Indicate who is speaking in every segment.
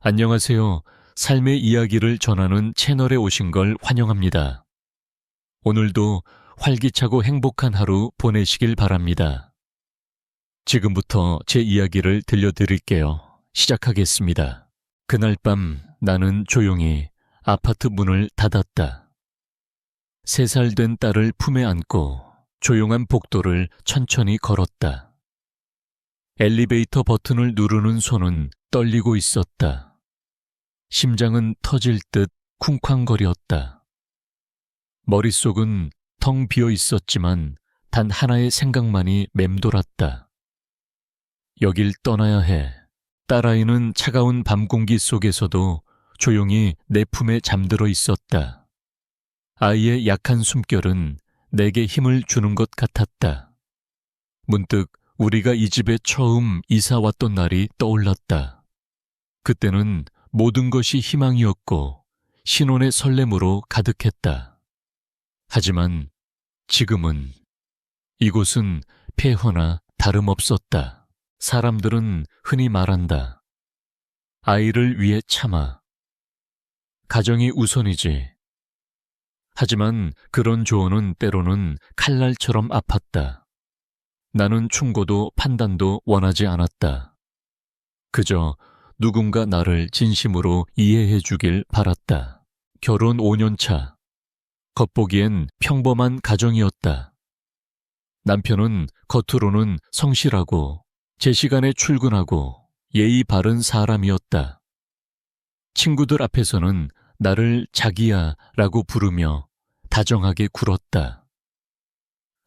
Speaker 1: 안녕하세요. 삶의 이야기를 전하는 채널에 오신 걸 환영합니다. 오늘도 활기차고 행복한 하루 보내시길 바랍니다. 지금부터 제 이야기를 들려드릴게요. 시작하겠습니다. 그날 밤 나는 조용히 아파트 문을 닫았다. 3살 된 딸을 품에 안고 조용한 복도를 천천히 걸었다. 엘리베이터 버튼을 누르는 손은 떨리고 있었다. 심장은 터질 듯 쿵쾅거렸다. 머릿속은 텅 비어 있었지만 단 하나의 생각만이 맴돌았다. 여길 떠나야 해. 딸아이는 차가운 밤 공기 속에서도 조용히 내 품에 잠들어 있었다. 아이의 약한 숨결은 내게 힘을 주는 것 같았다. 문득 우리가 이 집에 처음 이사 왔던 날이 떠올랐다. 그때는 모든 것이 희망이었고 신혼의 설렘으로 가득했다. 하지만 지금은 이곳은 폐허나 다름없었다. 사람들은 흔히 말한다. 아이를 위해 참아. 가정이 우선이지. 하지만 그런 조언은 때로는 칼날처럼 아팠다. 나는 충고도 판단도 원하지 않았다. 그저 누군가 나를 진심으로 이해해 주길 바랐다. 결혼 5년 차. 겉보기엔 평범한 가정이었다. 남편은 겉으로는 성실하고 제 시간에 출근하고 예의 바른 사람이었다. 친구들 앞에서는 나를 자기야라고 부르며 다정하게 굴었다.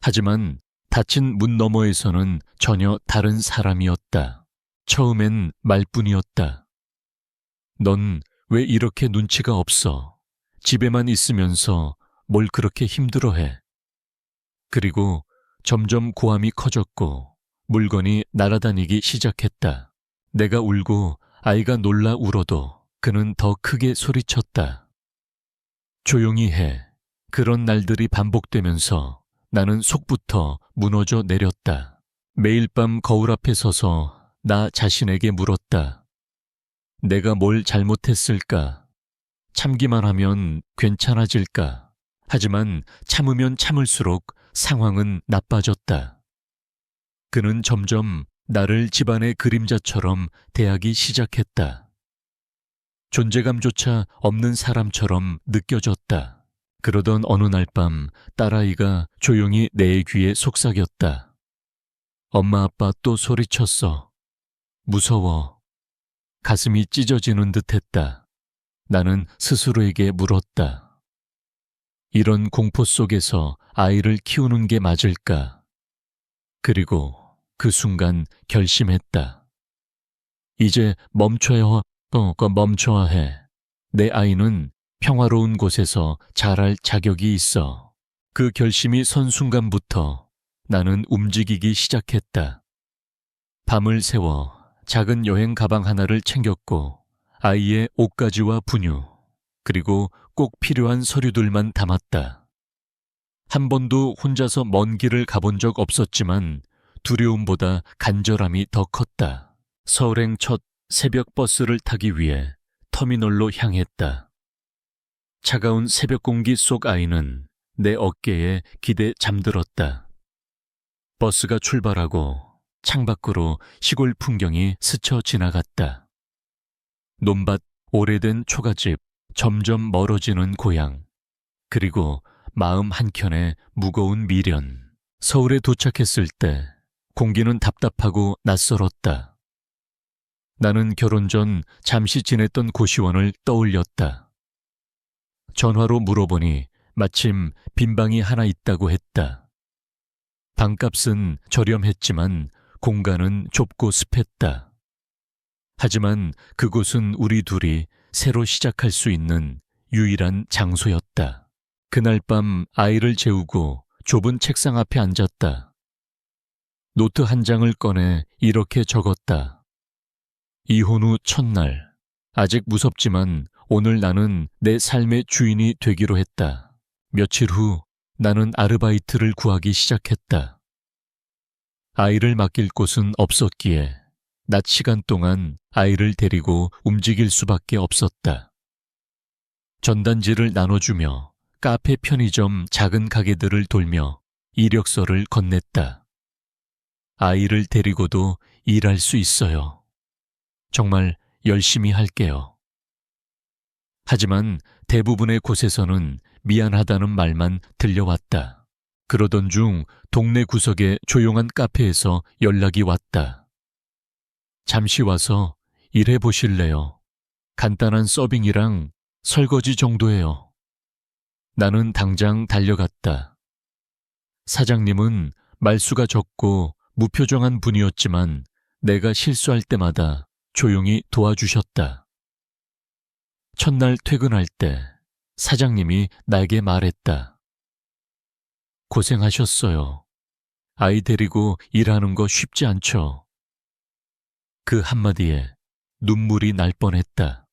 Speaker 1: 하지만 닫힌 문 너머에서는 전혀 다른 사람이었다. 처음엔 말뿐이었다. 넌 왜 이렇게 눈치가 없어? 집에만 있으면서 뭘 그렇게 힘들어해? 그리고 점점 고함이 커졌고 물건이 날아다니기 시작했다. 내가 울고 아이가 놀라 울어도 그는 더 크게 소리쳤다. 조용히 해. 그런 날들이 반복되면서 나는 속부터 무너져 내렸다. 매일 밤 거울 앞에 서서 나 자신에게 물었다. 내가 뭘 잘못했을까? 참기만 하면 괜찮아질까? 하지만 참으면 참을수록 상황은 나빠졌다. 그는 점점 나를 집안의 그림자처럼 대하기 시작했다. 존재감조차 없는 사람처럼 느껴졌다. 그러던 어느 날 밤 딸아이가 조용히 내 귀에 속삭였다. 엄마 아빠 또 소리쳤어. 무서워. 가슴이 찢어지는 듯했다. 나는 스스로에게 물었다. 이런 공포 속에서 아이를 키우는 게 맞을까? 그리고 그 순간 결심했다. 이제 멈춰야 해. 내 아이는 평화로운 곳에서 자랄 자격이 있어. 그 결심이 선 순간부터 나는 움직이기 시작했다. 밤을 새워 작은 여행 가방 하나를 챙겼고 아이의 옷가지와 분유, 그리고 꼭 필요한 서류들만 담았다. 한 번도 혼자서 먼 길을 가본 적 없었지만 두려움보다 간절함이 더 컸다. 서울행 첫 새벽 버스를 타기 위해 터미널로 향했다. 차가운 새벽 공기 속 아이는 내 어깨에 기대 잠들었다. 버스가 출발하고 창밖으로 시골 풍경이 스쳐 지나갔다. 논밭, 오래된 초가집, 점점 멀어지는 고향, 그리고 마음 한켠에 무거운 미련. 서울에 도착했을 때 공기는 답답하고 낯설었다. 나는 결혼 전 잠시 지냈던 고시원을 떠올렸다. 전화로 물어보니 마침 빈방이 하나 있다고 했다. 방값은 저렴했지만 공간은 좁고 습했다. 하지만 그곳은 우리 둘이 새로 시작할 수 있는 유일한 장소였다. 그날 밤 아이를 재우고 좁은 책상 앞에 앉았다. 노트 한 장을 꺼내 이렇게 적었다. 이혼 후 첫날. 아직 무섭지만 오늘 나는 내 삶의 주인이 되기로 했다. 며칠 후 나는 아르바이트를 구하기 시작했다. 아이를 맡길 곳은 없었기에 낮 시간 동안 아이를 데리고 움직일 수밖에 없었다. 전단지를 나눠주며 카페, 편의점, 작은 가게들을 돌며 이력서를 건넸다. 아이를 데리고도 일할 수 있어요. 정말 열심히 할게요. 하지만 대부분의 곳에서는 미안하다는 말만 들려왔다. 그러던 중 동네 구석의 조용한 카페에서 연락이 왔다. 잠시 와서 일해 보실래요? 간단한 서빙이랑 설거지 정도예요. 나는 당장 달려갔다. 사장님은 말수가 적고 무표정한 분이었지만 내가 실수할 때마다 조용히 도와주셨다. 첫날 퇴근할 때 사장님이 나에게 말했다. 고생하셨어요. 아이 데리고 일하는 거 쉽지 않죠. 그 한마디에 눈물이 날 뻔했다.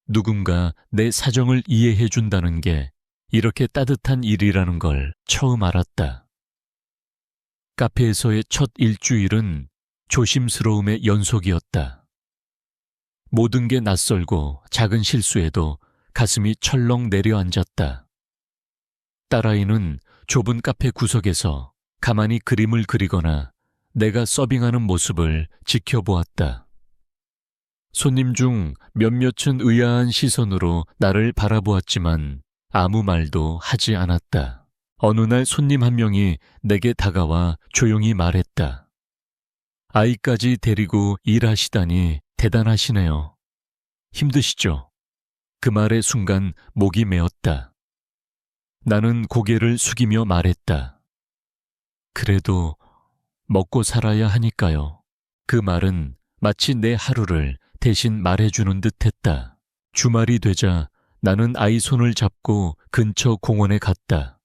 Speaker 1: 누군가 내 사정을 이해해 준다는 게 이렇게 따뜻한 일이라는 걸 처음 알았다. 카페에서의 첫 일주일은 조심스러움의 연속이었다. 모든 게 낯설고 작은 실수에도 가슴이 철렁 내려앉았다. 딸아이는 좁은 카페 구석에서 가만히 그림을 그리거나 내가 서빙하는 모습을 지켜보았다. 손님 중 몇몇은 의아한 시선으로 나를 바라보았지만 아무 말도 하지 않았다. 어느 날 손님 한 명이 내게 다가와 조용히 말했다. 아이까지 데리고 일하시다니 대단하시네요. 힘드시죠? 그 말의 순간 목이 메었다. 나는 고개를 숙이며 말했다. 그래도 먹고 살아야 하니까요. 그 말은 마치 내 하루를 대신 말해주는 듯했다. 주말이 되자 나는 아이 손을 잡고 근처 공원에 갔다.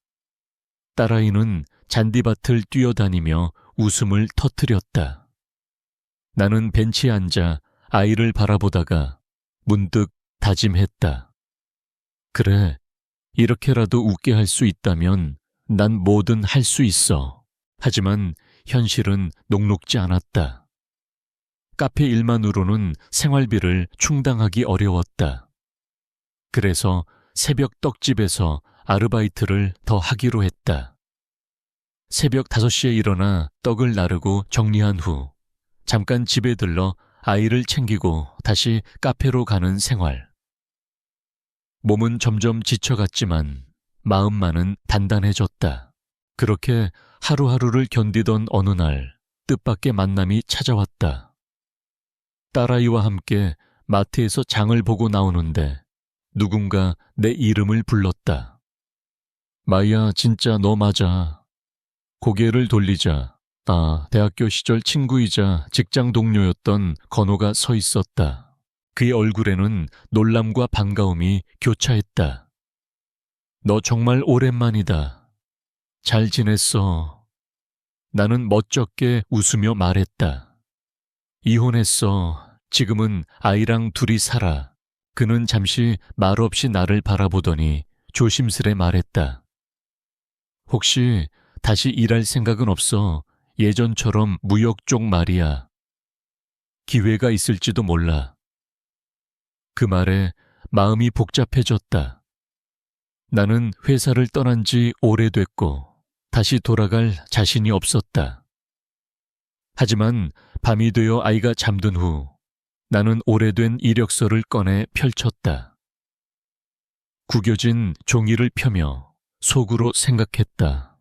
Speaker 1: 딸아이는 잔디밭을 뛰어다니며 웃음을 터뜨렸다. 나는 벤치에 앉아 아이를 바라보다가 문득 다짐했다. 그래, 이렇게라도 웃게 할 수 있다면 난 뭐든 할 수 있어. 하지만 현실은 녹록지 않았다. 카페 일만으로는 생활비를 충당하기 어려웠다. 그래서 새벽 떡집에서 아르바이트를 더 하기로 했다. 새벽 5시에 일어나 떡을 나르고 정리한 후 잠깐 집에 들러 아이를 챙기고 다시 카페로 가는 생활. 몸은 점점 지쳐갔지만 마음만은 단단해졌다. 그렇게 하루하루를 견디던 어느 날 뜻밖의 만남이 찾아왔다. 딸아이와 함께 마트에서 장을 보고 나오는데 누군가 내 이름을 불렀다. 마이야, 진짜 너 맞아. 고개를 돌리자 대학교 시절 친구이자 직장 동료였던 건호가 서 있었다. 그의 얼굴에는 놀람과 반가움이 교차했다. 너 정말 오랜만이다. 잘 지냈어. 나는 멋쩍게 웃으며 말했다. 이혼했어. 지금은 아이랑 둘이 살아. 그는 잠시 말없이 나를 바라보더니 조심스레 말했다. 혹시 다시 일할 생각은 없어? 예전처럼 무역 쪽 말이야. 기회가 있을지도 몰라. 그 말에 마음이 복잡해졌다. 나는 회사를 떠난 지 오래됐고 다시 돌아갈 자신이 없었다. 하지만 밤이 되어 아이가 잠든 후 나는 오래된 이력서를 꺼내 펼쳤다. 구겨진 종이를 펴며 속으로 생각했다.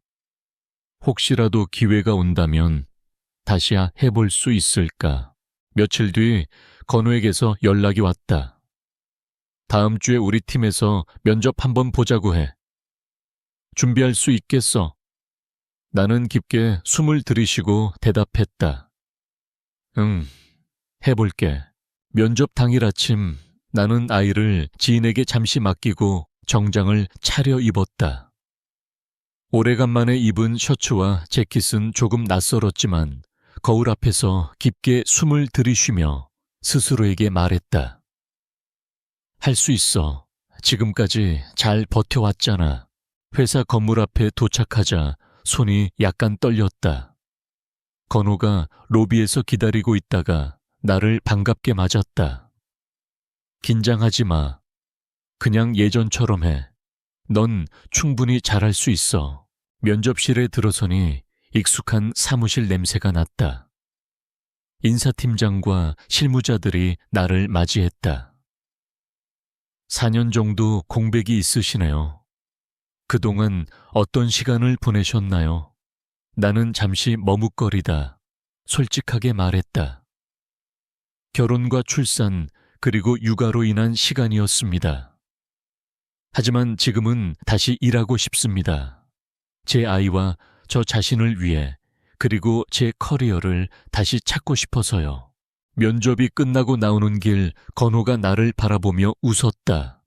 Speaker 1: 혹시라도 기회가 온다면 다시 해볼 수 있을까? 며칠 뒤 건우에게서 연락이 왔다. 다음 주에 우리 팀에서 면접 한번 보자고 해. 준비할 수 있겠어? 나는 깊게 숨을 들이쉬고 대답했다. 응, 해볼게. 면접 당일 아침 나는 아이를 지인에게 잠시 맡기고 정장을 차려 입었다. 오래간만에 입은 셔츠와 재킷은 조금 낯설었지만 거울 앞에서 깊게 숨을 들이쉬며 스스로에게 말했다. 할 수 있어. 지금까지 잘 버텨왔잖아. 회사 건물 앞에 도착하자 손이 약간 떨렸다. 건호가 로비에서 기다리고 있다가 나를 반갑게 맞았다. 긴장하지 마. 그냥 예전처럼 해. 넌 충분히 잘할 수 있어. 면접실에 들어서니 익숙한 사무실 냄새가 났다. 인사팀장과 실무자들이 나를 맞이했다. 4년 정도 공백이 있으시네요. 그동안 어떤 시간을 보내셨나요? 나는 잠시 머뭇거리다 솔직하게 말했다. 결혼과 출산 그리고 육아로 인한 시간이었습니다. 하지만 지금은 다시 일하고 싶습니다. 제 아이와 저 자신을 위해 그리고 제 커리어를 다시 찾고 싶어서요. 면접이 끝나고 나오는 길 건호가 나를 바라보며 웃었다.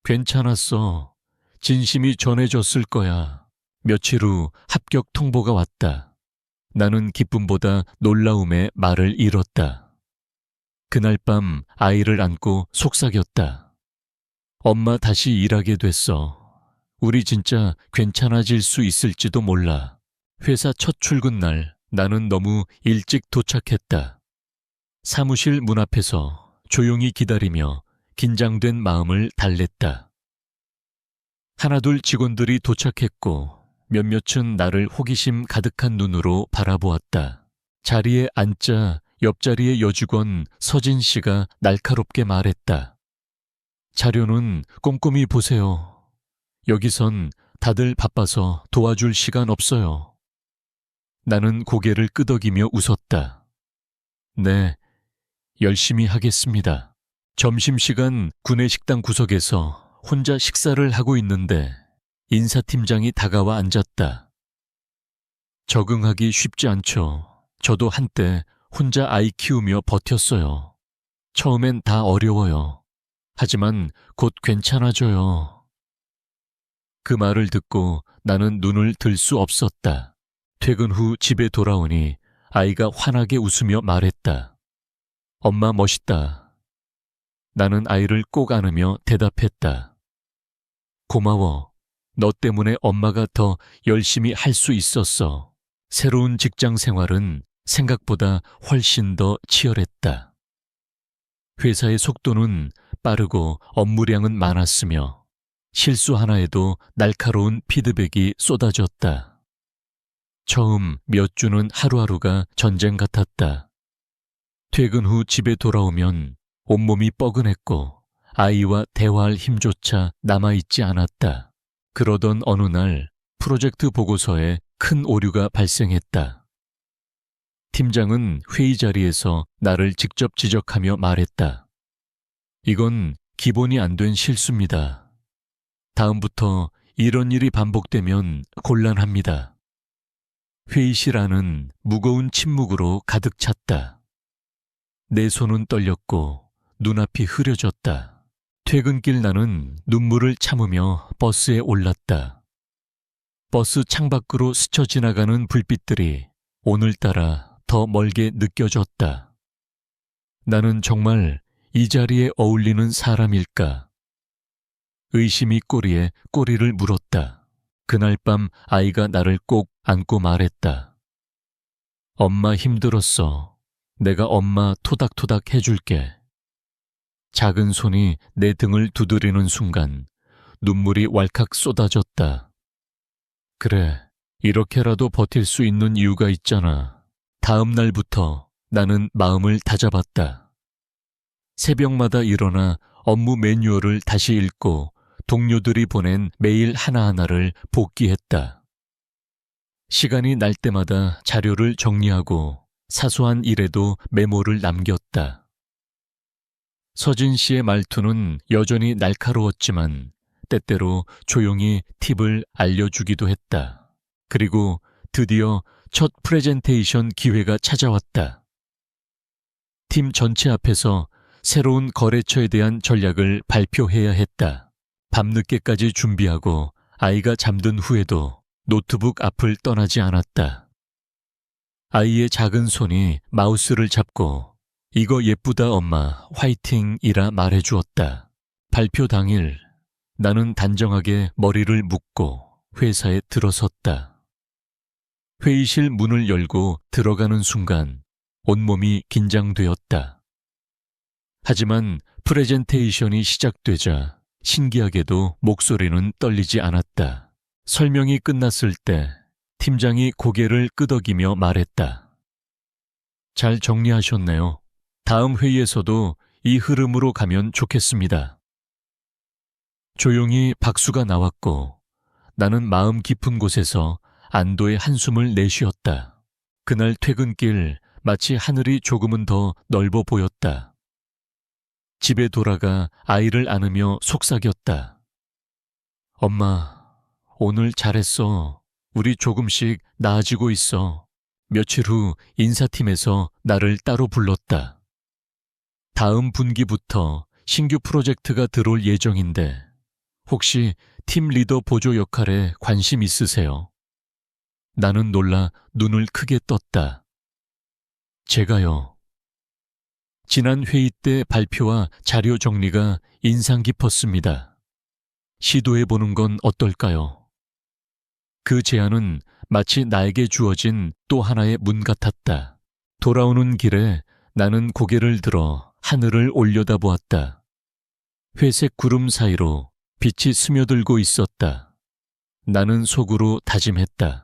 Speaker 1: 괜찮았어. 진심이 전해졌을 거야. 며칠 후 합격 통보가 왔다. 나는 기쁨보다 놀라움에 말을 잃었다. 그날 밤 아이를 안고 속삭였다. 엄마 다시 일하게 됐어. 우리 진짜 괜찮아질 수 있을지도 몰라. 회사 첫 출근 날 나는 너무 일찍 도착했다. 사무실 문 앞에서 조용히 기다리며 긴장된 마음을 달랬다. 하나둘 직원들이 도착했고 몇몇은 나를 호기심 가득한 눈으로 바라보았다. 자리에 앉자 옆자리의 여직원 서진 씨가 날카롭게 말했다. 자료는 꼼꼼히 보세요. 여기선 다들 바빠서 도와줄 시간 없어요. 나는 고개를 끄덕이며 웃었다. 네, 열심히 하겠습니다. 점심시간 구내식당 구석에서 혼자 식사를 하고 있는데 인사팀장이 다가와 앉았다. 적응하기 쉽지 않죠. 저도 한때 혼자 아이 키우며 버텼어요. 처음엔 다 어려워요. 하지만 곧 괜찮아져요. 그 말을 듣고 나는 눈을 들 수 없었다. 퇴근 후 집에 돌아오니 아이가 환하게 웃으며 말했다. 엄마 멋있다. 나는 아이를 꼭 안으며 대답했다. 고마워. 너 때문에 엄마가 더 열심히 할 수 있었어. 새로운 직장 생활은 생각보다 훨씬 더 치열했다. 회사의 속도는 빠르고 업무량은 많았으며 실수 하나에도 날카로운 피드백이 쏟아졌다. 처음 몇 주는 하루하루가 전쟁 같았다. 퇴근 후 집에 돌아오면 온몸이 뻐근했고 아이와 대화할 힘조차 남아있지 않았다. 그러던 어느 날 프로젝트 보고서에 큰 오류가 발생했다. 팀장은 회의 자리에서 나를 직접 지적하며 말했다. 이건 기본이 안 된 실수입니다. 다음부터 이런 일이 반복되면 곤란합니다. 회의실 안은 무거운 침묵으로 가득 찼다. 내 손은 떨렸고 눈앞이 흐려졌다. 퇴근길 나는 눈물을 참으며 버스에 올랐다. 버스 창밖으로 스쳐 지나가는 불빛들이 오늘따라 더 멀게 느껴졌다. 나는 정말 이 자리에 어울리는 사람일까? 의심이 꼬리에 꼬리를 물었다. 그날 밤 아이가 나를 꼭 안고 말했다. 엄마 힘들었어. 내가 엄마 토닥토닥 해줄게. 작은 손이 내 등을 두드리는 순간 눈물이 왈칵 쏟아졌다. 그래, 이렇게라도 버틸 수 있는 이유가 있잖아. 다음 날부터 나는 마음을 다잡았다. 새벽마다 일어나 업무 매뉴얼을 다시 읽고 동료들이 보낸 메일 하나하나를 복기했다. 시간이 날 때마다 자료를 정리하고 사소한 일에도 메모를 남겼다. 서진 씨의 말투는 여전히 날카로웠지만 때때로 조용히 팁을 알려주기도 했다. 그리고 드디어 첫 프레젠테이션 기회가 찾아왔다. 팀 전체 앞에서 새로운 거래처에 대한 전략을 발표해야 했다. 밤늦게까지 준비하고 아이가 잠든 후에도 노트북 앞을 떠나지 않았다. 아이의 작은 손이 마우스를 잡고 이거 예쁘다 엄마 화이팅이라 말해주었다. 발표 당일 나는 단정하게 머리를 묶고 회사에 들어섰다. 회의실 문을 열고 들어가는 순간 온몸이 긴장되었다. 하지만 프레젠테이션이 시작되자 신기하게도 목소리는 떨리지 않았다. 설명이 끝났을 때 팀장이 고개를 끄덕이며 말했다. 잘 정리하셨네요. 다음 회의에서도 이 흐름으로 가면 좋겠습니다. 조용히 박수가 나왔고 나는 마음 깊은 곳에서 안도의 한숨을 내쉬었다. 그날 퇴근길 마치 하늘이 조금은 더 넓어 보였다. 집에 돌아가 아이를 안으며 속삭였다. 엄마, 오늘 잘했어. 우리 조금씩 나아지고 있어. 며칠 후 인사팀에서 나를 따로 불렀다. 다음 분기부터 신규 프로젝트가 들어올 예정인데 혹시 팀 리더 보조 역할에 관심 있으세요? 나는 놀라 눈을 크게 떴다. 제가요. 지난 회의 때 발표와 자료 정리가 인상 깊었습니다. 시도해보는 건 어떨까요? 그 제안은 마치 나에게 주어진 또 하나의 문 같았다. 돌아오는 길에 나는 고개를 들어 하늘을 올려다보았다. 회색 구름 사이로 빛이 스며들고 있었다. 나는 속으로 다짐했다.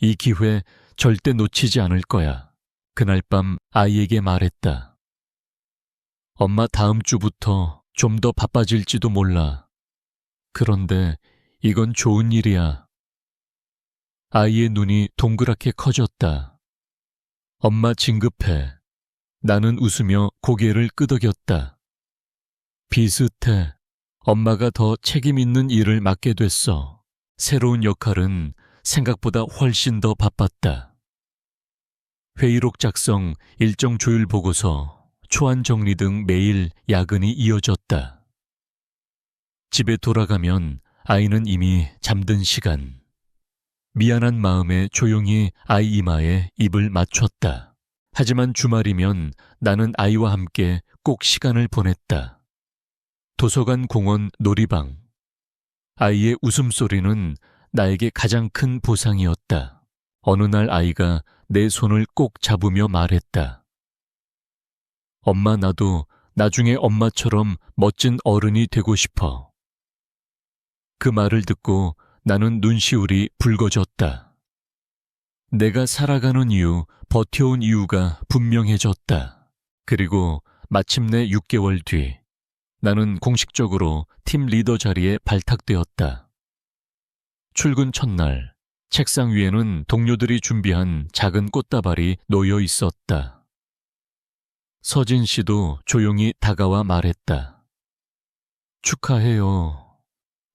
Speaker 1: 이 기회 절대 놓치지 않을 거야. 그날 밤 아이에게 말했다. 엄마 다음 주부터 좀 더 바빠질지도 몰라. 그런데 이건 좋은 일이야. 아이의 눈이 동그랗게 커졌다. 엄마 진급해. 나는 웃으며 고개를 끄덕였다. 비슷해. 엄마가 더 책임 있는 일을 맡게 됐어. 새로운 역할은 생각보다 훨씬 더 바빴다. 회의록 작성, 일정 조율 보고서, 초안 정리 등 매일 야근이 이어졌다. 집에 돌아가면 아이는 이미 잠든 시간. 미안한 마음에 조용히 아이 이마에 입을 맞췄다. 하지만 주말이면 나는 아이와 함께 꼭 시간을 보냈다. 도서관, 공원, 놀이방. 아이의 웃음소리는 나에게 가장 큰 보상이었다. 어느 날 아이가 내 손을 꼭 잡으며 말했다. 엄마, 나도 나중에 엄마처럼 멋진 어른이 되고 싶어. 그 말을 듣고 나는 눈시울이 붉어졌다. 내가 살아가는 이유, 버텨온 이유가 분명해졌다. 그리고 마침내 6개월 뒤 나는 공식적으로 팀 리더 자리에 발탁되었다. 출근 첫날, 책상 위에는 동료들이 준비한 작은 꽃다발이 놓여 있었다. 서진 씨도 조용히 다가와 말했다. 축하해요.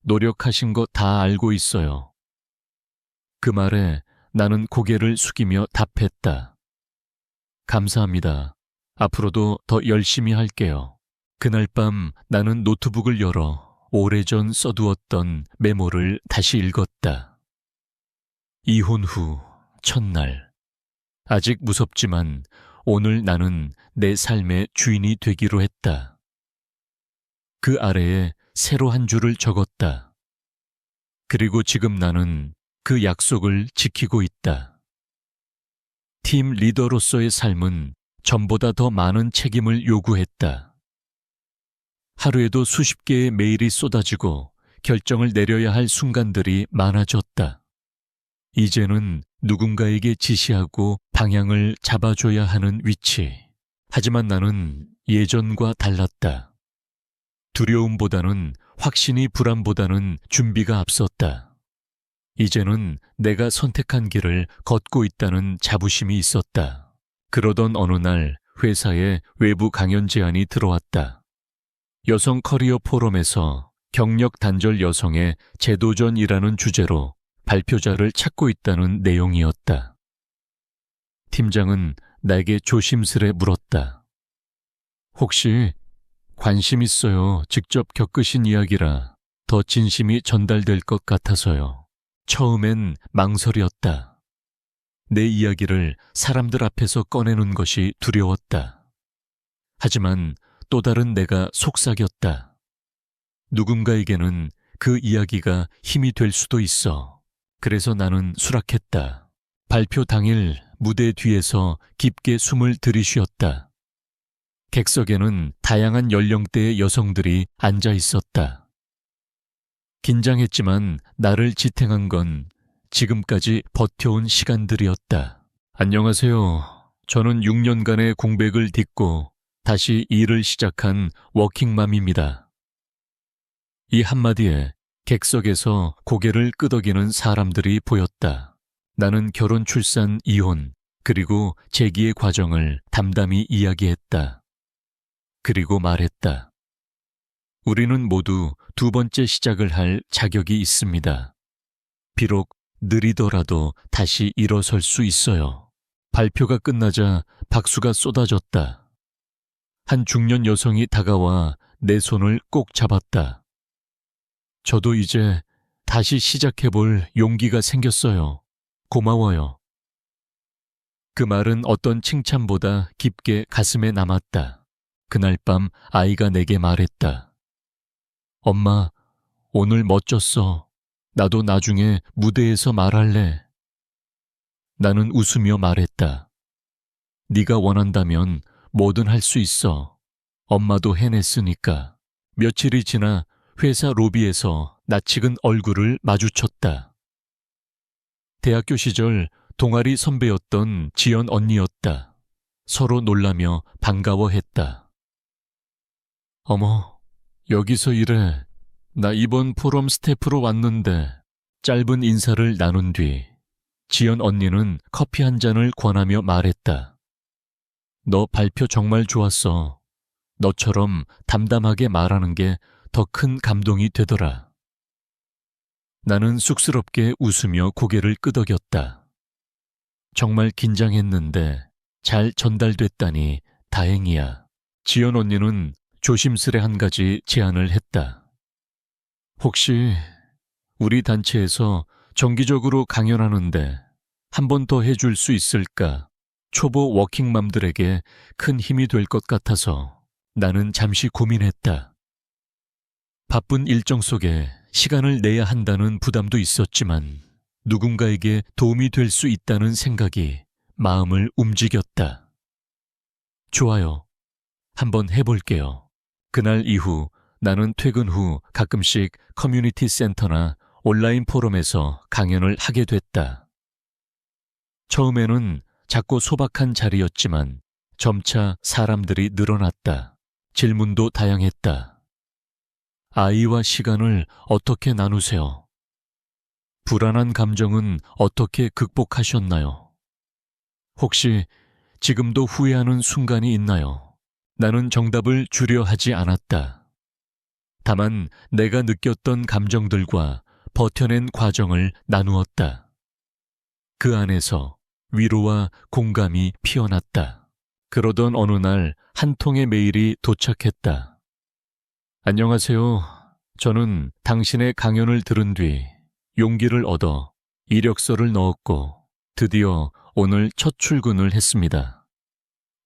Speaker 1: 노력하신 거 다 알고 있어요. 그 말에 나는 고개를 숙이며 답했다. 감사합니다. 앞으로도 더 열심히 할게요. 그날 밤 나는 노트북을 열어 오래전 써두었던 메모를 다시 읽었다. 이혼 후 첫날. 아직 무섭지만 오늘 나는 내 삶의 주인이 되기로 했다. 그 아래에 새로 한 줄을 적었다. 그리고 지금 나는 그 약속을 지키고 있다. 팀 리더로서의 삶은 전보다 더 많은 책임을 요구했다. 하루에도 수십 개의 메일이 쏟아지고 결정을 내려야 할 순간들이 많아졌다. 이제는 누군가에게 지시하고 방향을 잡아줘야 하는 위치. 하지만 나는 예전과 달랐다. 두려움보다는 확신이 불안보다는 준비가 앞섰다. 이제는 내가 선택한 길을 걷고 있다는 자부심이 있었다. 그러던 어느 날 회사에 외부 강연 제안이 들어왔다. 여성 커리어 포럼에서 경력 단절 여성의 재도전이라는 주제로 발표자를 찾고 있다는 내용이었다. 팀장은 나에게 조심스레 물었다. 혹시 관심 있어요? 직접 겪으신 이야기라 더 진심이 전달될 것 같아서요. 처음엔 망설였다. 내 이야기를 사람들 앞에서 꺼내는 것이 두려웠다. 하지만 또 다른 내가 속삭였다. 누군가에게는 그 이야기가 힘이 될 수도 있어. 그래서 나는 수락했다. 발표 당일 무대 뒤에서 깊게 숨을 들이쉬었다. 객석에는 다양한 연령대의 여성들이 앉아 있었다. 긴장했지만 나를 지탱한 건 지금까지 버텨온 시간들이었다. 안녕하세요. 저는 6년간의 공백을 딛고 다시 일을 시작한 워킹맘입니다. 이 한마디에 객석에서 고개를 끄덕이는 사람들이 보였다. 나는 결혼, 출산, 이혼, 그리고 재기의 과정을 담담히 이야기했다. 그리고 말했다. 우리는 모두 두 번째 시작을 할 자격이 있습니다. 비록 느리더라도 다시 일어설 수 있어요. 발표가 끝나자 박수가 쏟아졌다. 한 중년 여성이 다가와 내 손을 꼭 잡았다. 저도 이제 다시 시작해볼 용기가 생겼어요. 고마워요. 그 말은 어떤 칭찬보다 깊게 가슴에 남았다. 그날 밤 아이가 내게 말했다. 엄마, 오늘 멋졌어. 나도 나중에 무대에서 말할래. 나는 웃으며 말했다. 네가 원한다면 뭐든 할 수 있어. 엄마도 해냈으니까. 며칠이 지나 회사 로비에서 낯익은 얼굴을 마주쳤다. 대학교 시절 동아리 선배였던 지연 언니였다. 서로 놀라며 반가워했다. 어머, 여기서 일해. 나 이번 포럼 스태프로 왔는데. 짧은 인사를 나눈 뒤 지연 언니는 커피 한 잔을 권하며 말했다. 너 발표 정말 좋았어. 너처럼 담담하게 말하는 게 더 큰 감동이 되더라. 나는 쑥스럽게 웃으며 고개를 끄덕였다. 정말 긴장했는데 잘 전달됐다니 다행이야. 지연 언니는 조심스레 한 가지 제안을 했다. 혹시 우리 단체에서 정기적으로 강연하는데 한 번 더 해줄 수 있을까? 초보 워킹맘들에게 큰 힘이 될 것 같아서. 나는 잠시 고민했다. 바쁜 일정 속에 시간을 내야 한다는 부담도 있었지만 누군가에게 도움이 될 수 있다는 생각이 마음을 움직였다. 좋아요. 한번 해볼게요. 그날 이후 나는 퇴근 후 가끔씩 커뮤니티 센터나 온라인 포럼에서 강연을 하게 됐다. 처음에는 작고 소박한 자리였지만 점차 사람들이 늘어났다. 질문도 다양했다. 아이와 시간을 어떻게 나누세요? 불안한 감정은 어떻게 극복하셨나요? 혹시 지금도 후회하는 순간이 있나요? 나는 정답을 주려 하지 않았다. 다만 내가 느꼈던 감정들과 버텨낸 과정을 나누었다. 그 안에서 위로와 공감이 피어났다. 그러던 어느 날 한 통의 메일이 도착했다. 안녕하세요. 저는 당신의 강연을 들은 뒤 용기를 얻어 이력서를 넣었고 드디어 오늘 첫 출근을 했습니다.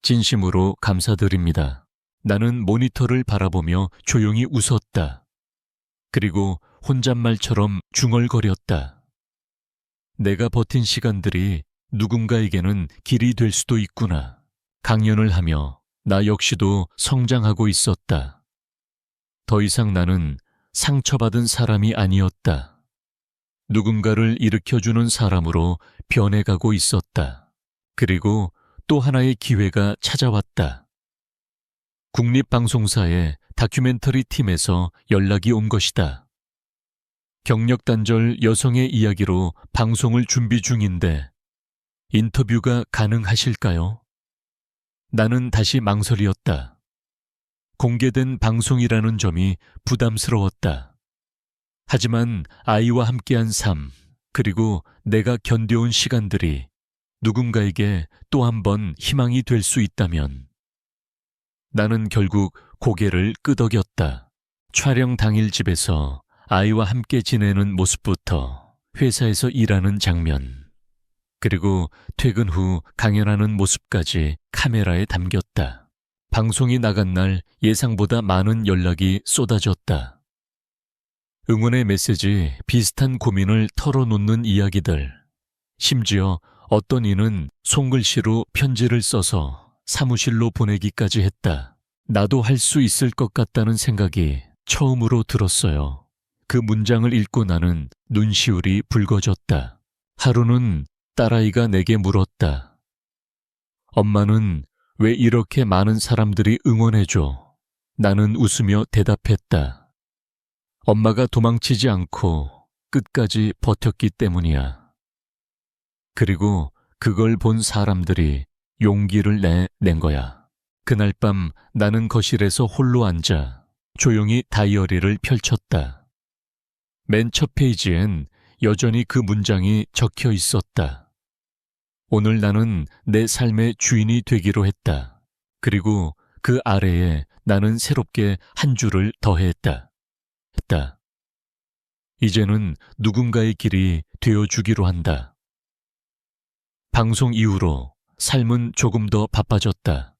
Speaker 1: 진심으로 감사드립니다. 나는 모니터를 바라보며 조용히 웃었다. 그리고 혼잣말처럼 중얼거렸다. 내가 버틴 시간들이 누군가에게는 길이 될 수도 있구나. 강연을 하며 나 역시도 성장하고 있었다. 더 이상 나는 상처받은 사람이 아니었다. 누군가를 일으켜주는 사람으로 변해가고 있었다. 그리고 또 하나의 기회가 찾아왔다. 국립방송사의 다큐멘터리 팀에서 연락이 온 것이다. 경력 단절 여성의 이야기로 방송을 준비 중인데 인터뷰가 가능하실까요? 나는 다시 망설이었다. 공개된 방송이라는 점이 부담스러웠다. 하지만 아이와 함께한 삶, 그리고 내가 견뎌온 시간들이 누군가에게 또 한 번 희망이 될 수 있다면 나는 결국 고개를 끄덕였다. 촬영 당일 집에서 아이와 함께 지내는 모습부터 회사에서 일하는 장면, 그리고 퇴근 후 강연하는 모습까지 카메라에 담겼다. 방송이 나간 날 예상보다 많은 연락이 쏟아졌다. 응원의 메시지, 비슷한 고민을 털어놓는 이야기들, 심지어 어떤 이는 손글씨로 편지를 써서 사무실로 보내기까지 했다. 나도 할 수 있을 것 같다는 생각이 처음으로 들었어요. 그 문장을 읽고 나는 눈시울이 붉어졌다. 하루는 딸아이가 내게 물었다. 엄마는 왜 이렇게 많은 사람들이 응원해줘? 나는 웃으며 대답했다. 엄마가 도망치지 않고 끝까지 버텼기 때문이야. 그리고 그걸 본 사람들이 용기를 낸 거야. 그날 밤 나는 거실에서 홀로 앉아 조용히 다이어리를 펼쳤다. 맨 첫 페이지엔 여전히 그 문장이 적혀 있었다. 오늘 나는 내 삶의 주인이 되기로 했다. 그리고 그 아래에 나는 새롭게 한 줄을 더했다. 이제는 누군가의 길이 되어주기로 한다. 방송 이후로 삶은 조금 더 바빠졌다.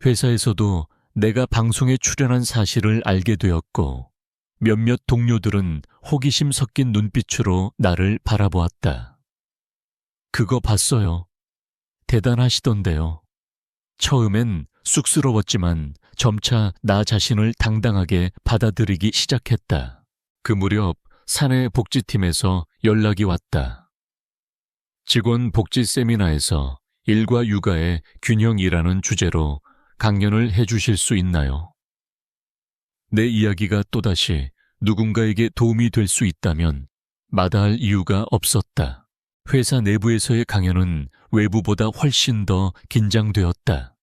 Speaker 1: 회사에서도 내가 방송에 출연한 사실을 알게 되었고 몇몇 동료들은 호기심 섞인 눈빛으로 나를 바라보았다. 그거 봤어요. 대단하시던데요. 처음엔 쑥스러웠지만 점차 나 자신을 당당하게 받아들이기 시작했다. 그 무렵 사내 복지팀에서 연락이 왔다. 직원 복지 세미나에서 일과 육아의 균형이라는 주제로 강연을 해주실 수 있나요? 내 이야기가 또다시 누군가에게 도움이 될 수 있다면 마다할 이유가 없었다. 회사 내부에서의 강연은 외부보다 훨씬 더 긴장되었다.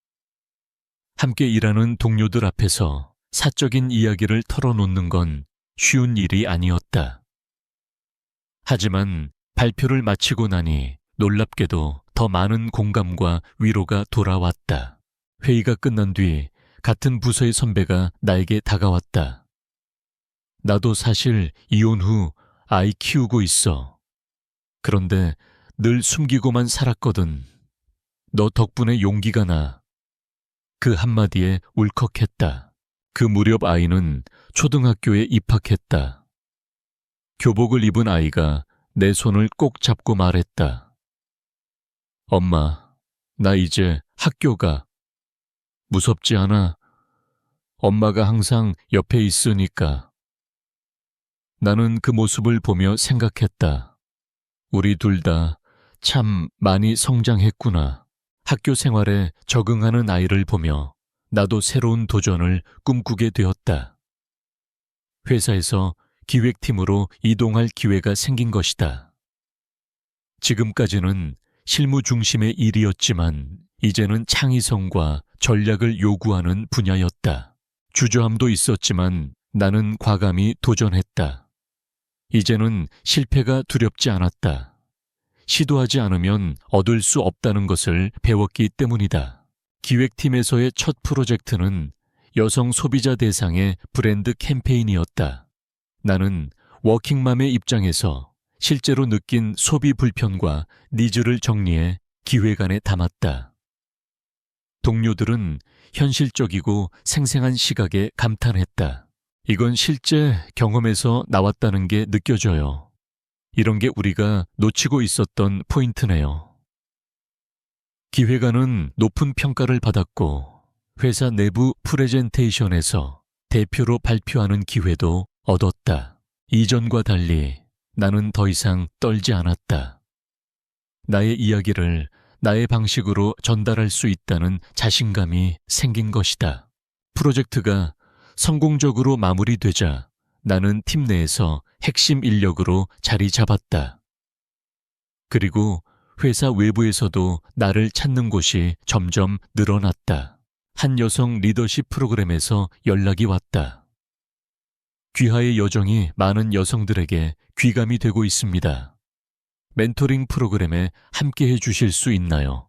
Speaker 1: 함께 일하는 동료들 앞에서 사적인 이야기를 털어놓는 건 쉬운 일이 아니었다. 하지만 발표를 마치고 나니 놀랍게도 더 많은 공감과 위로가 돌아왔다. 회의가 끝난 뒤 같은 부서의 선배가 나에게 다가왔다. 나도 사실 이혼 후 아이 키우고 있어. 그런데 늘 숨기고만 살았거든. 너 덕분에 용기가 나. 그 한마디에 울컥했다. 그 무렵 아이는 초등학교에 입학했다. 교복을 입은 아이가 내 손을 꼭 잡고 말했다. 엄마, 나 이제 학교 가. 무섭지 않아? 엄마가 항상 옆에 있으니까. 나는 그 모습을 보며 생각했다. 우리 둘 다 참 많이 성장했구나. 학교 생활에 적응하는 아이를 보며 나도 새로운 도전을 꿈꾸게 되었다. 회사에서 기획팀으로 이동할 기회가 생긴 것이다. 지금까지는 실무 중심의 일이었지만 이제는 창의성과 전략을 요구하는 분야였다. 주저함도 있었지만 나는 과감히 도전했다. 이제는 실패가 두렵지 않았다. 시도하지 않으면 얻을 수 없다는 것을 배웠기 때문이다. 기획팀에서의 첫 프로젝트는 여성 소비자 대상의 브랜드 캠페인이었다. 나는 워킹맘의 입장에서 실제로 느낀 소비 불편과 니즈를 정리해 기획안에 담았다. 동료들은 현실적이고 생생한 시각에 감탄했다. 이건 실제 경험에서 나왔다는 게 느껴져요. 이런 게 우리가 놓치고 있었던 포인트네요. 기획안은 높은 평가를 받았고 회사 내부 프레젠테이션에서 대표로 발표하는 기회도 얻었다. 이전과 달리 나는 더 이상 떨지 않았다. 나의 이야기를 나의 방식으로 전달할 수 있다는 자신감이 생긴 것이다. 프로젝트가 성공적으로 마무리되자 나는 팀 내에서 핵심 인력으로 자리 잡았다. 그리고 회사 외부에서도 나를 찾는 곳이 점점 늘어났다. 한 여성 리더십 프로그램에서 연락이 왔다. 귀하의 여정이 많은 여성들에게 귀감이 되고 있습니다. 멘토링 프로그램에 함께 해주실 수 있나요?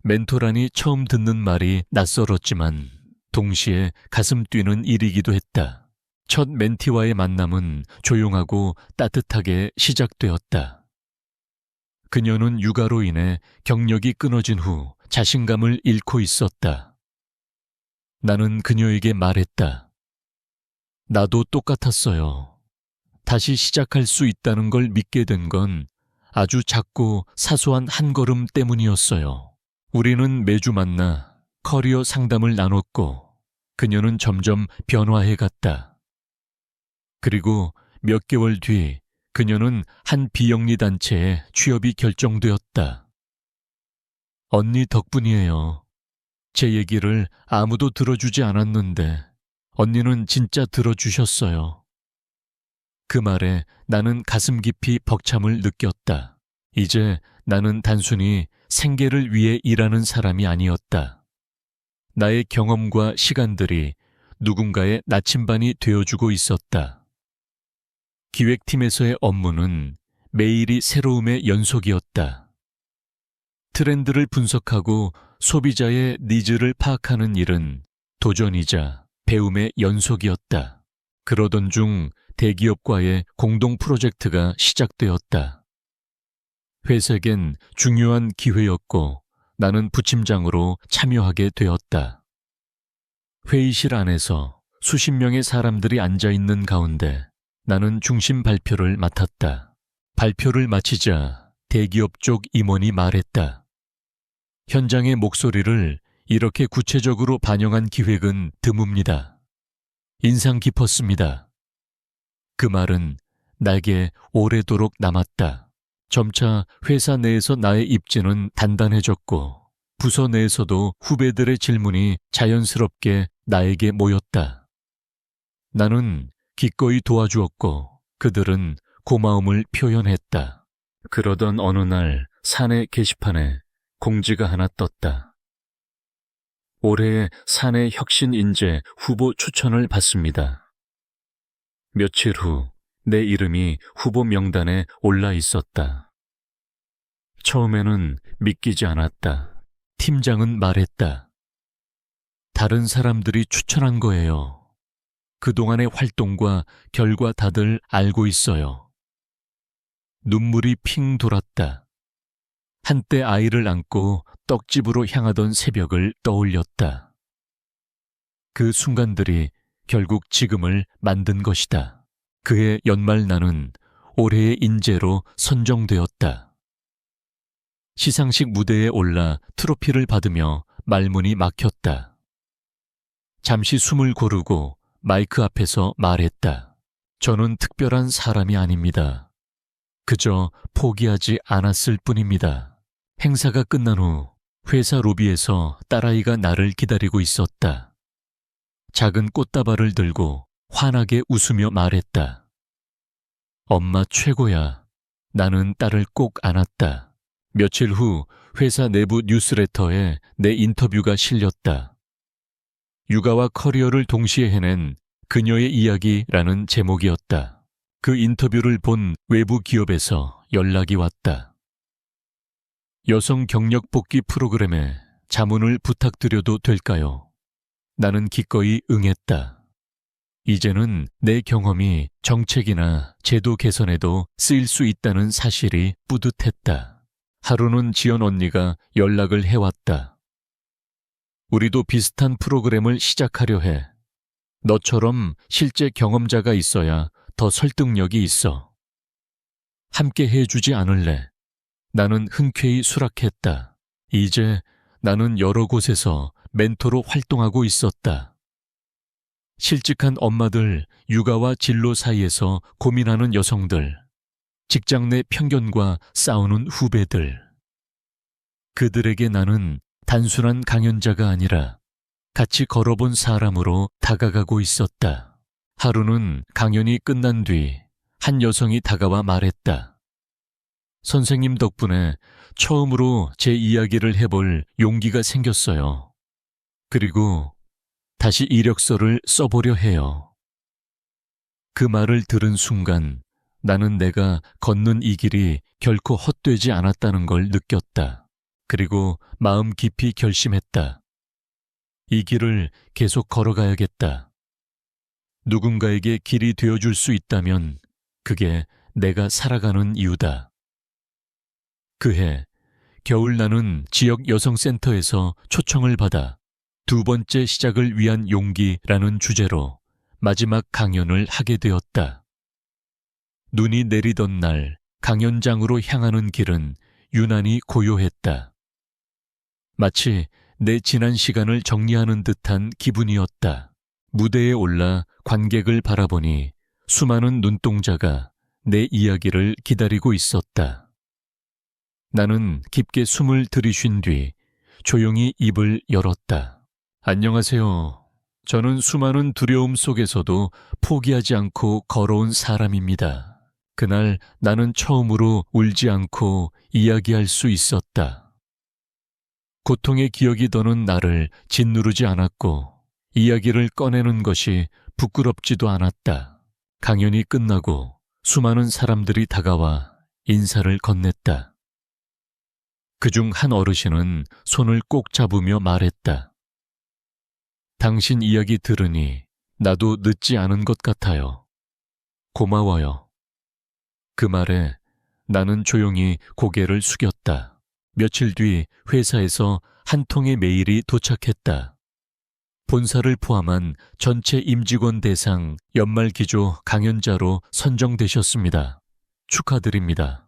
Speaker 1: 멘토라니 처음 듣는 말이 낯설었지만 동시에 가슴 뛰는 일이기도 했다. 첫 멘티와의 만남은 조용하고 따뜻하게 시작되었다. 그녀는 육아로 인해 경력이 끊어진 후 자신감을 잃고 있었다. 나는 그녀에게 말했다. 나도 똑같았어요. 다시 시작할 수 있다는 걸 믿게 된 건 아주 작고 사소한 한 걸음 때문이었어요. 우리는 매주 만나 커리어 상담을 나눴고 그녀는 점점 변화해 갔다. 그리고 몇 개월 뒤 그녀는 한 비영리 단체에 취업이 결정되었다. 언니 덕분이에요. 제 얘기를 아무도 들어주지 않았는데 언니는 진짜 들어주셨어요. 그 말에 나는 가슴 깊이 벅참을 느꼈다. 이제 나는 단순히 생계를 위해 일하는 사람이 아니었다. 나의 경험과 시간들이 누군가의 나침반이 되어주고 있었다. 기획팀에서의 업무는 매일이 새로움의 연속이었다. 트렌드를 분석하고 소비자의 니즈를 파악하는 일은 도전이자 배움의 연속이었다. 그러던 중 대기업과의 공동 프로젝트가 시작되었다. 회색엔 중요한 기회였고 나는 부팀장으로 참여하게 되었다. 회의실 안에서 수십 명의 사람들이 앉아있는 가운데 나는 중심 발표를 맡았다. 발표를 마치자 대기업 쪽 임원이 말했다. 현장의 목소리를 이렇게 구체적으로 반영한 기획은 드뭅니다. 인상 깊었습니다. 그 말은 나에게 오래도록 남았다. 점차 회사 내에서 나의 입지는 단단해졌고 부서 내에서도 후배들의 질문이 자연스럽게 나에게 모였다. 나는 기꺼이 도와주었고 그들은 고마움을 표현했다. 그러던 어느 날 사내 게시판에 공지가 하나 떴다. 올해의 사내 혁신 인재 후보 추천을 받습니다. 며칠 후 내 이름이 후보 명단에 올라 있었다. 처음에는 믿기지 않았다. 팀장은 말했다. 다른 사람들이 추천한 거예요. 그동안의 활동과 결과 다들 알고 있어요. 눈물이 핑 돌았다. 한때 아이를 안고 떡집으로 향하던 새벽을 떠올렸다. 그 순간들이 결국 지금을 만든 것이다. 그해 연말 나는 올해의 인재로 선정되었다. 시상식 무대에 올라 트로피를 받으며 말문이 막혔다. 잠시 숨을 고르고 마이크 앞에서 말했다. 저는 특별한 사람이 아닙니다. 그저 포기하지 않았을 뿐입니다. 행사가 끝난 후 회사 로비에서 딸아이가 나를 기다리고 있었다. 작은 꽃다발을 들고 환하게 웃으며 말했다. 엄마 최고야. 나는 딸을 꼭 안았다. 며칠 후 회사 내부 뉴스레터에 내 인터뷰가 실렸다. 육아와 커리어를 동시에 해낸 그녀의 이야기라는 제목이었다. 그 인터뷰를 본 외부 기업에서 연락이 왔다. 여성 경력 복귀 프로그램에 자문을 부탁드려도 될까요? 나는 기꺼이 응했다. 이제는 내 경험이 정책이나 제도 개선에도 쓰일 수 있다는 사실이 뿌듯했다. 하루는 지연 언니가 연락을 해왔다. 우리도 비슷한 프로그램을 시작하려 해. 너처럼 실제 경험자가 있어야 더 설득력이 있어. 함께 해주지 않을래? 나는 흔쾌히 수락했다. 이제 나는 여러 곳에서 멘토로 활동하고 있었다. 실직한 엄마들, 육아와 진로 사이에서 고민하는 여성들, 직장 내 편견과 싸우는 후배들. 그들에게 나는 단순한 강연자가 아니라 같이 걸어본 사람으로 다가가고 있었다. 하루는 강연이 끝난 뒤 한 여성이 다가와 말했다. 선생님 덕분에 처음으로 제 이야기를 해볼 용기가 생겼어요. 그리고 다시 이력서를 써보려 해요. 그 말을 들은 순간 나는 내가 걷는 이 길이 결코 헛되지 않았다는 걸 느꼈다. 그리고 마음 깊이 결심했다. 이 길을 계속 걸어가야겠다. 누군가에게 길이 되어줄 수 있다면 그게 내가 살아가는 이유다. 그해 겨울 나는 지역 여성센터에서 초청을 받아 두 번째 시작을 위한 용기라는 주제로 마지막 강연을 하게 되었다. 눈이 내리던 날 강연장으로 향하는 길은 유난히 고요했다. 마치 내 지난 시간을 정리하는 듯한 기분이었다. 무대에 올라 관객을 바라보니 수많은 눈동자가 내 이야기를 기다리고 있었다. 나는 깊게 숨을 들이쉰 뒤 조용히 입을 열었다. 안녕하세요. 저는 수많은 두려움 속에서도 포기하지 않고 걸어온 사람입니다. 그날 나는 처음으로 울지 않고 이야기할 수 있었다. 고통의 기억이 더는 나를 짓누르지 않았고 이야기를 꺼내는 것이 부끄럽지도 않았다. 강연이 끝나고 수많은 사람들이 다가와 인사를 건넸다. 그중 한 어르신은 손을 꼭 잡으며 말했다. 당신 이야기 들으니 나도 늦지 않은 것 같아요. 고마워요. 그 말에 나는 조용히 고개를 숙였다. 며칠 뒤 회사에서 한 통의 메일이 도착했다. 본사를 포함한 전체 임직원 대상 연말 기조 강연자로 선정되셨습니다. 축하드립니다.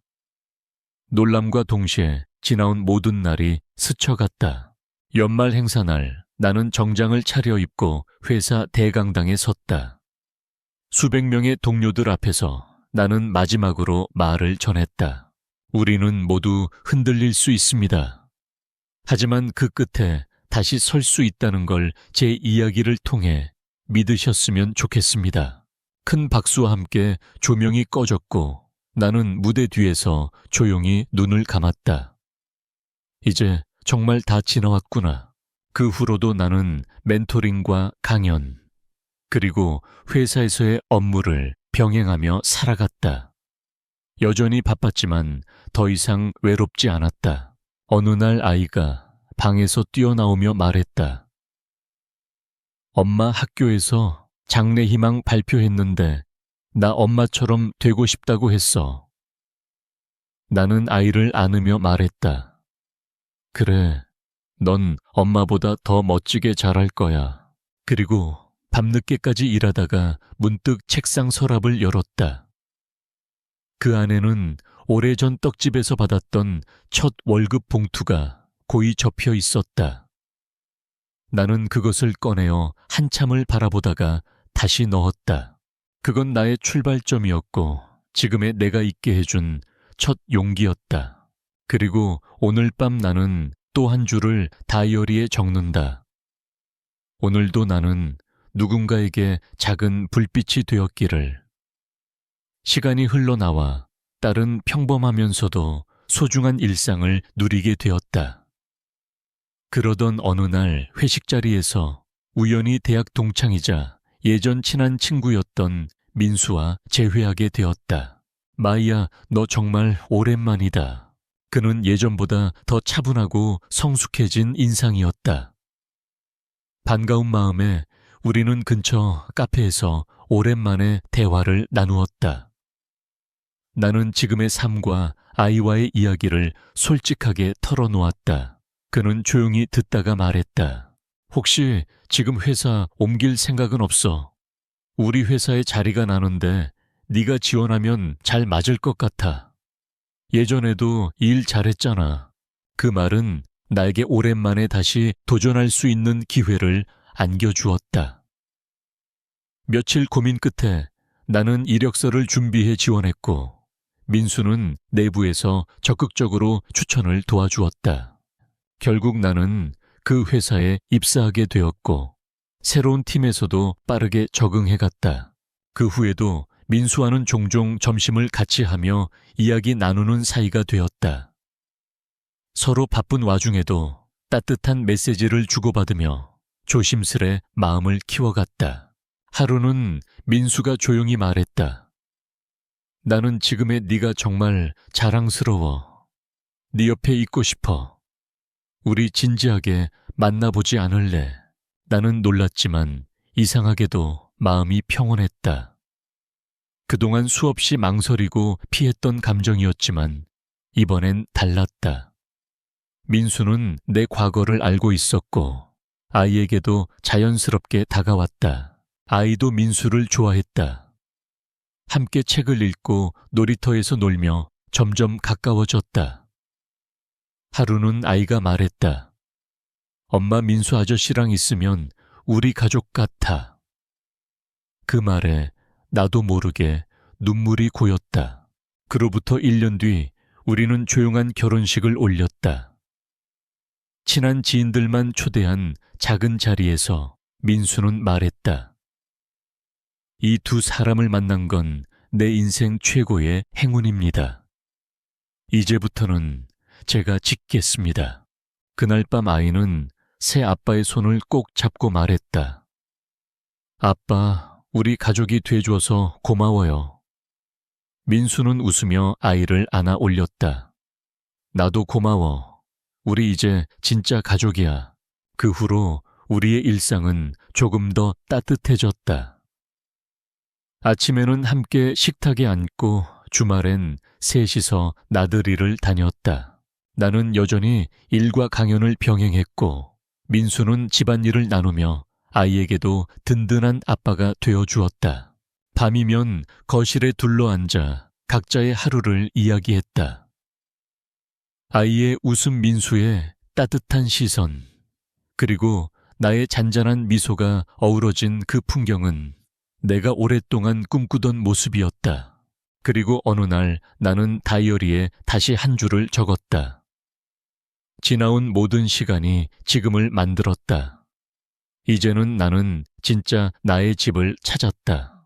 Speaker 1: 놀람과 동시에 지나온 모든 날이 스쳐갔다. 연말 행사날 나는 정장을 차려입고 회사 대강당에 섰다. 수백 명의 동료들 앞에서 나는 마지막으로 말을 전했다. 우리는 모두 흔들릴 수 있습니다. 하지만 그 끝에 다시 설 수 있다는 걸 제 이야기를 통해 믿으셨으면 좋겠습니다. 큰 박수와 함께 조명이 꺼졌고 나는 무대 뒤에서 조용히 눈을 감았다. 이제 정말 다 지나왔구나. 그 후로도 나는 멘토링과 강연, 그리고 회사에서의 업무를 병행하며 살아갔다. 여전히 바빴지만 더 이상 외롭지 않았다. 어느 날 아이가 방에서 뛰어나오며 말했다. 엄마 학교에서 장래희망 발표했는데 나 엄마처럼 되고 싶다고 했어. 나는 아이를 안으며 말했다. 그래, 넌 엄마보다 더 멋지게 자랄 거야. 그리고 밤늦게까지 일하다가 문득 책상 서랍을 열었다. 그 안에는 오래전 떡집에서 받았던 첫 월급 봉투가 고이 접혀 있었다. 나는 그것을 꺼내어 한참을 바라보다가 다시 넣었다. 그건 나의 출발점이었고 지금의 내가 있게 해준 첫 용기였다. 그리고 오늘 밤 나는 또 한 줄을 다이어리에 적는다. 오늘도 나는 누군가에게 작은 불빛이 되었기를. 시간이 흘러나와 딸은 평범하면서도 소중한 일상을 누리게 되었다. 그러던 어느 날 회식 자리에서 우연히 대학 동창이자 예전 친한 친구였던 민수와 재회하게 되었다. 마이야, 너 정말 오랜만이다. 그는 예전보다 더 차분하고 성숙해진 인상이었다. 반가운 마음에 우리는 근처 카페에서 오랜만에 대화를 나누었다. 나는 지금의 삶과 아이와의 이야기를 솔직하게 털어놓았다. 그는 조용히 듣다가 말했다. 혹시 지금 회사 옮길 생각은 없어? 우리 회사에 자리가 나는데 네가 지원하면 잘 맞을 것 같아. 예전에도 일 잘했잖아. 그 말은 나에게 오랜만에 다시 도전할 수 있는 기회를 안겨주었다. 며칠 고민 끝에 나는 이력서를 준비해 지원했고 민수는 내부에서 적극적으로 추천을 도와주었다. 결국 나는 그 회사에 입사하게 되었고 새로운 팀에서도 빠르게 적응해갔다. 그 후에도 민수와는 종종 점심을 같이 하며 이야기 나누는 사이가 되었다. 서로 바쁜 와중에도 따뜻한 메시지를 주고받으며 조심스레 마음을 키워갔다. 하루는 민수가 조용히 말했다. 나는 지금의 네가 정말 자랑스러워. 네 옆에 있고 싶어. 우리 진지하게 만나보지 않을래. 나는 놀랐지만 이상하게도 마음이 평온했다. 그동안 수없이 망설이고 피했던 감정이었지만 이번엔 달랐다. 민수는 내 과거를 알고 있었고 아이에게도 자연스럽게 다가왔다. 아이도 민수를 좋아했다. 함께 책을 읽고 놀이터에서 놀며 점점 가까워졌다. 하루는 아이가 말했다. 엄마 민수 아저씨랑 있으면 우리 가족 같아. 그 말에 나도 모르게 눈물이 고였다. 그로부터 1년 뒤 우리는 조용한 결혼식을 올렸다. 친한 지인들만 초대한 작은 자리에서 민수는 말했다. 이 두 사람을 만난 건 내 인생 최고의 행운입니다. 이제부터는 제가 짓겠습니다. 그날 밤 아이는 새 아빠의 손을 꼭 잡고 말했다. 아빠, 우리 가족이 돼줘서 고마워요. 민수는 웃으며 아이를 안아 올렸다. 나도 고마워. 우리 이제 진짜 가족이야. 그 후로 우리의 일상은 조금 더 따뜻해졌다. 아침에는 함께 식탁에 앉고 주말엔 셋이서 나들이를 다녔다. 나는 여전히 일과 강연을 병행했고 민수는 집안일을 나누며 아이에게도 든든한 아빠가 되어주었다. 밤이면 거실에 둘러앉아 각자의 하루를 이야기했다. 아이의 웃음, 민수의 따뜻한 시선, 그리고 나의 잔잔한 미소가 어우러진 그 풍경은 내가 오랫동안 꿈꾸던 모습이었다. 그리고 어느 날 나는 다이어리에 다시 한 줄을 적었다. 지나온 모든 시간이 지금을 만들었다. 이제는 나는 진짜 나의 집을 찾았다.